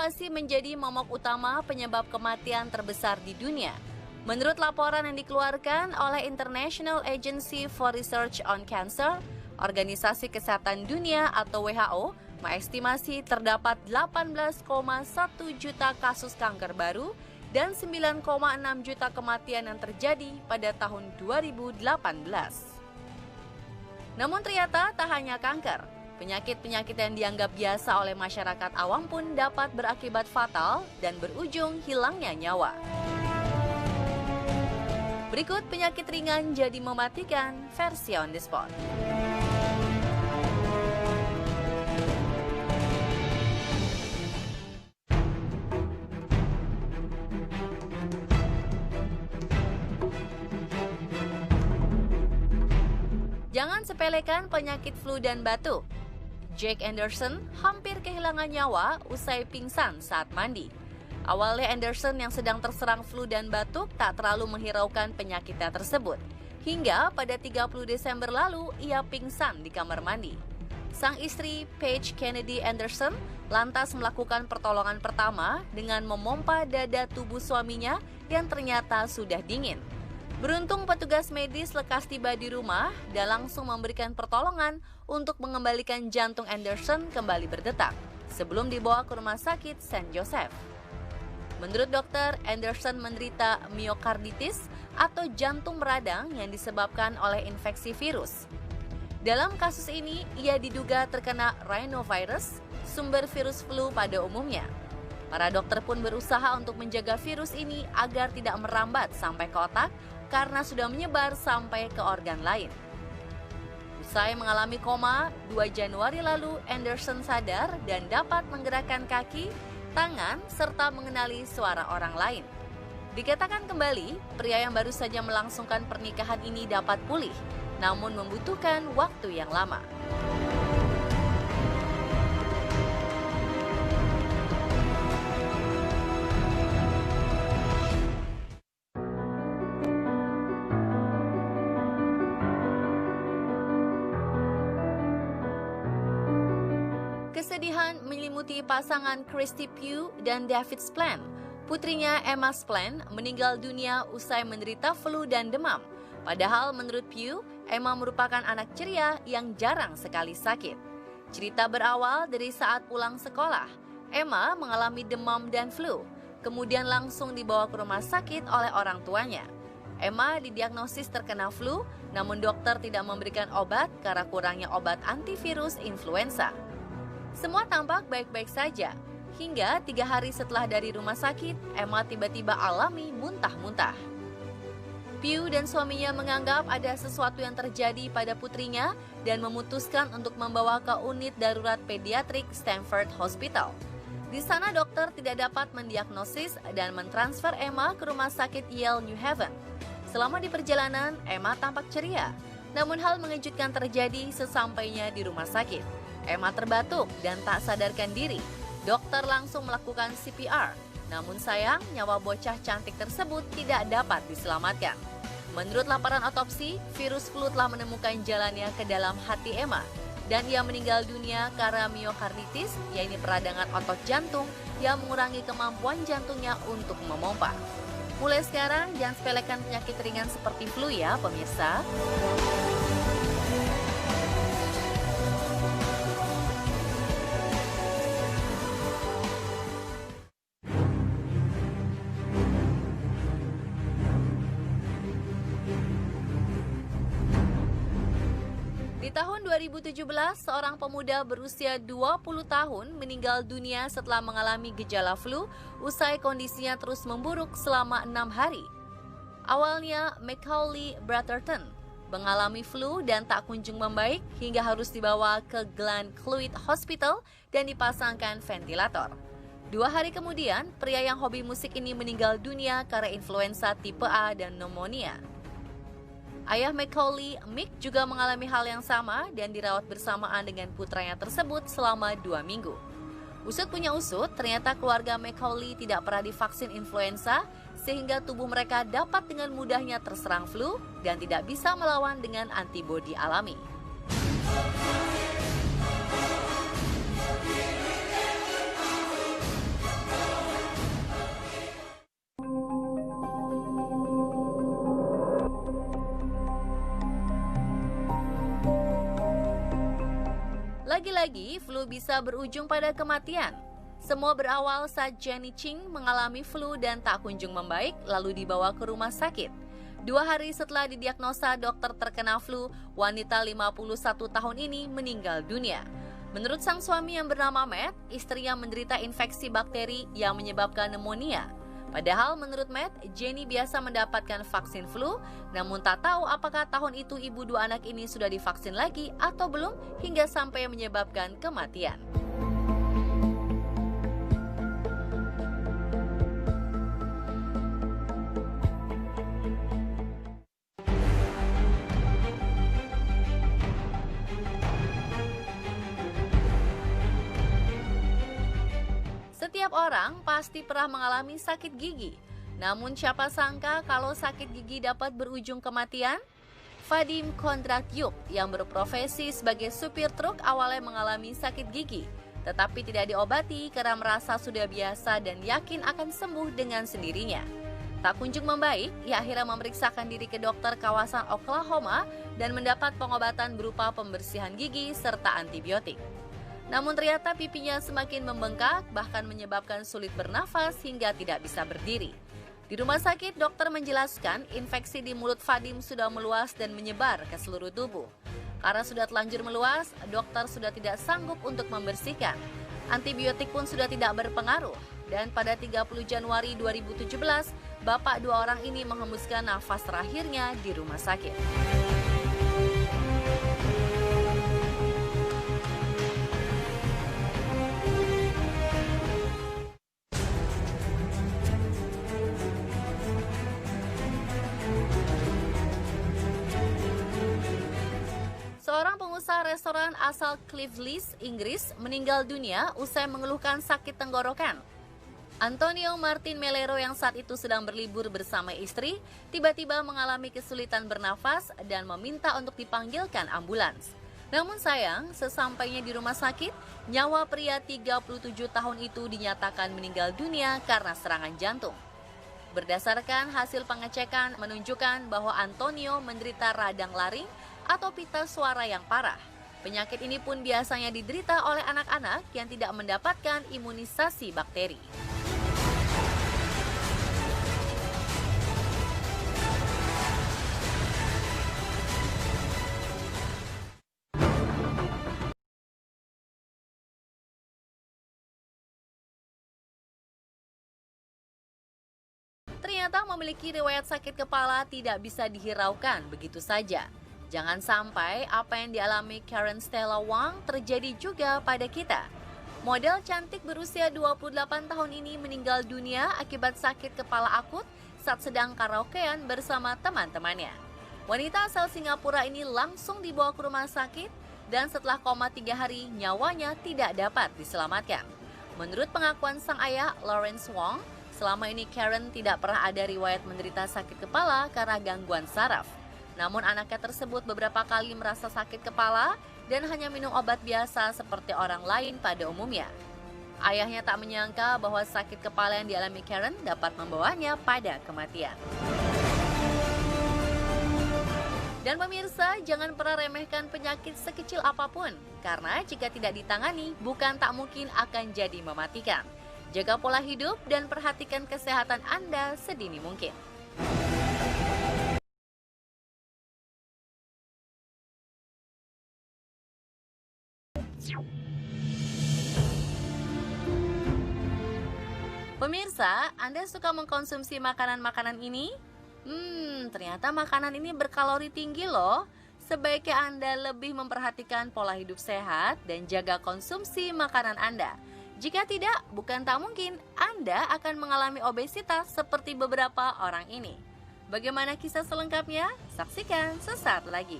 fluktuasi menjadi momok utama penyebab kematian terbesar di dunia. Menurut laporan yang dikeluarkan oleh International Agency for Research on Cancer, Organisasi Kesehatan Dunia atau WHO, mengestimasi terdapat 18,1 juta kasus kanker baru dan 9,6 juta kematian yang terjadi pada tahun 2018. Namun ternyata tak hanya kanker, penyakit-penyakit yang dianggap biasa oleh masyarakat awam pun dapat berakibat fatal dan berujung hilangnya nyawa. Berikut penyakit ringan jadi mematikan versi on the spot. Jangan sepelekan penyakit flu dan batuk. Jake Anderson hampir kehilangan nyawa usai pingsan saat mandi. Awalnya Anderson yang sedang terserang flu dan batuk tak terlalu menghiraukan penyakitnya tersebut. Hingga pada 30 Desember lalu ia pingsan di kamar mandi. Sang istri Paige Kennedy Anderson lantas melakukan pertolongan pertama dengan memompa dada tubuh suaminya yang ternyata sudah dingin. Beruntung petugas medis lekas tiba di rumah dan langsung memberikan pertolongan untuk mengembalikan jantung Anderson kembali berdetak sebelum dibawa ke rumah sakit St. Joseph. Menurut dokter, Anderson menderita miokarditis atau jantung meradang yang disebabkan oleh infeksi virus. Dalam kasus ini, ia diduga terkena rhinovirus, sumber virus flu pada umumnya. Para dokter pun berusaha untuk menjaga virus ini agar tidak merambat sampai ke otak karena sudah menyebar sampai ke organ lain. Usai mengalami koma, 2 Januari lalu Anderson sadar dan dapat menggerakkan kaki, tangan, serta mengenali suara orang lain. Dikatakan kembali, pria yang baru saja melangsungkan pernikahan ini dapat pulih, namun membutuhkan waktu yang lama. Kesedihan menyelimuti pasangan Christy Pugh dan David Spillane. Putrinya Emma Spillane meninggal dunia usai menderita flu dan demam. Padahal menurut Pugh, Emma merupakan anak ceria yang jarang sekali sakit. Cerita berawal dari saat pulang sekolah. Emma mengalami demam dan flu, kemudian langsung dibawa ke rumah sakit oleh orang tuanya. Emma didiagnosis terkena flu, namun dokter tidak memberikan obat karena kurangnya obat antivirus influenza. Semua tampak baik-baik saja, hingga 3 hari setelah dari rumah sakit, Emma tiba-tiba alami muntah-muntah. Pugh dan suaminya menganggap ada sesuatu yang terjadi pada putrinya dan memutuskan untuk membawa ke unit darurat pediatrik Stanford Hospital. Di sana dokter tidak dapat mendiagnosis dan mentransfer Emma ke rumah sakit Yale New Haven. Selama di perjalanan, Emma tampak ceria, namun hal mengejutkan terjadi sesampainya di rumah sakit. Emma terbatuk dan tak sadarkan diri. Dokter langsung melakukan CPR, namun sayang nyawa bocah cantik tersebut tidak dapat diselamatkan. Menurut laporan otopsi, virus flu telah menemukan jalannya ke dalam hati Emma dan ia meninggal dunia karena miokarditis, yaitu peradangan otot jantung yang mengurangi kemampuan jantungnya untuk memompa. Mulai sekarang jangan sepelekan penyakit ringan seperti flu ya pemirsa. Di tahun 2017, seorang pemuda berusia 20 tahun meninggal dunia setelah mengalami gejala flu usai kondisinya terus memburuk selama 6 hari. Awalnya, Macaulay Brotherton mengalami flu dan tak kunjung membaik hingga harus dibawa ke Glenn Cluid Hospital dan dipasangkan ventilator. 2 hari kemudian, pria yang hobi musik ini meninggal dunia karena influenza tipe A dan pneumonia. Ayah Macaulay, Mick, juga mengalami hal yang sama dan dirawat bersamaan dengan putranya tersebut selama 2 minggu. Usut punya usut, ternyata keluarga Macaulay tidak pernah divaksin influenza, sehingga tubuh mereka dapat dengan mudahnya terserang flu dan tidak bisa melawan dengan antibodi alami. Lagi-lagi, flu bisa berujung pada kematian. Semua berawal saat Jenny Ching mengalami flu dan tak kunjung membaik, lalu dibawa ke rumah sakit. 2 hari setelah didiagnosa dokter terkena flu, wanita 51 tahun ini meninggal dunia. Menurut sang suami yang bernama Matt, istrinya menderita infeksi bakteri yang menyebabkan pneumonia. Padahal menurut Matt, Jenny biasa mendapatkan vaksin flu, namun tak tahu apakah tahun itu ibu 2 anak ini sudah divaksin lagi atau belum hingga sampai menyebabkan kematian. Setiap orang pasti pernah mengalami sakit gigi. Namun siapa sangka kalau sakit gigi dapat berujung kematian? Vadim Kondratyuk yang berprofesi sebagai supir truk awalnya mengalami sakit gigi, tetapi tidak diobati karena merasa sudah biasa dan yakin akan sembuh dengan sendirinya. Tak kunjung membaik, ia akhirnya memeriksakan diri ke dokter kawasan Oklahoma dan mendapat pengobatan berupa pembersihan gigi serta antibiotik. Namun ternyata pipinya semakin membengkak, bahkan menyebabkan sulit bernafas hingga tidak bisa berdiri. Di rumah sakit, dokter menjelaskan infeksi di mulut Vadim sudah meluas dan menyebar ke seluruh tubuh. Karena sudah telanjur meluas, dokter sudah tidak sanggup untuk membersihkan. Antibiotik pun sudah tidak berpengaruh. Dan pada 30 Januari 2017, bapak 2 orang ini menghembuskan nafas terakhirnya di rumah sakit. Seorang pengusaha restoran asal Cleveland, Inggris, meninggal dunia usai mengeluhkan sakit tenggorokan. Antonio Martin Melero yang saat itu sedang berlibur bersama istri, tiba-tiba mengalami kesulitan bernafas dan meminta untuk dipanggilkan ambulans. Namun sayang, sesampainya di rumah sakit, nyawa pria 37 tahun itu dinyatakan meninggal dunia karena serangan jantung. Berdasarkan hasil pengecekan menunjukkan bahwa Antonio menderita radang laring atau pita suara yang parah. Penyakit ini pun biasanya diderita oleh anak-anak yang tidak mendapatkan imunisasi bakteri. Ternyata memiliki riwayat sakit kepala tidak bisa dihiraukan begitu saja. Jangan sampai apa yang dialami Karen Stella Wang terjadi juga pada kita. Model cantik berusia 28 tahun ini meninggal dunia akibat sakit kepala akut saat sedang karaokean bersama teman-temannya. Wanita asal Singapura ini langsung dibawa ke rumah sakit dan setelah koma 3 hari nyawanya tidak dapat diselamatkan. Menurut pengakuan sang ayah, Lawrence Wong, selama ini Karen tidak pernah ada riwayat menderita sakit kepala karena gangguan saraf. Namun anaknya tersebut beberapa kali merasa sakit kepala dan hanya minum obat biasa seperti orang lain pada umumnya. Ayahnya tak menyangka bahwa sakit kepala yang dialami Karen dapat membawanya pada kematian. Dan pemirsa, jangan pernah remehkan penyakit sekecil apapun, karena jika tidak ditangani, bukan tak mungkin akan jadi mematikan. Jaga pola hidup dan perhatikan kesehatan Anda sedini mungkin. Pemirsa, Anda suka mengkonsumsi makanan-makanan ini? Ternyata makanan ini berkalori tinggi loh. Sebaiknya Anda lebih memperhatikan pola hidup sehat dan jaga konsumsi makanan Anda. Jika tidak, bukan tak mungkin Anda akan mengalami obesitas seperti beberapa orang ini. Bagaimana kisah selengkapnya? Saksikan sesaat lagi.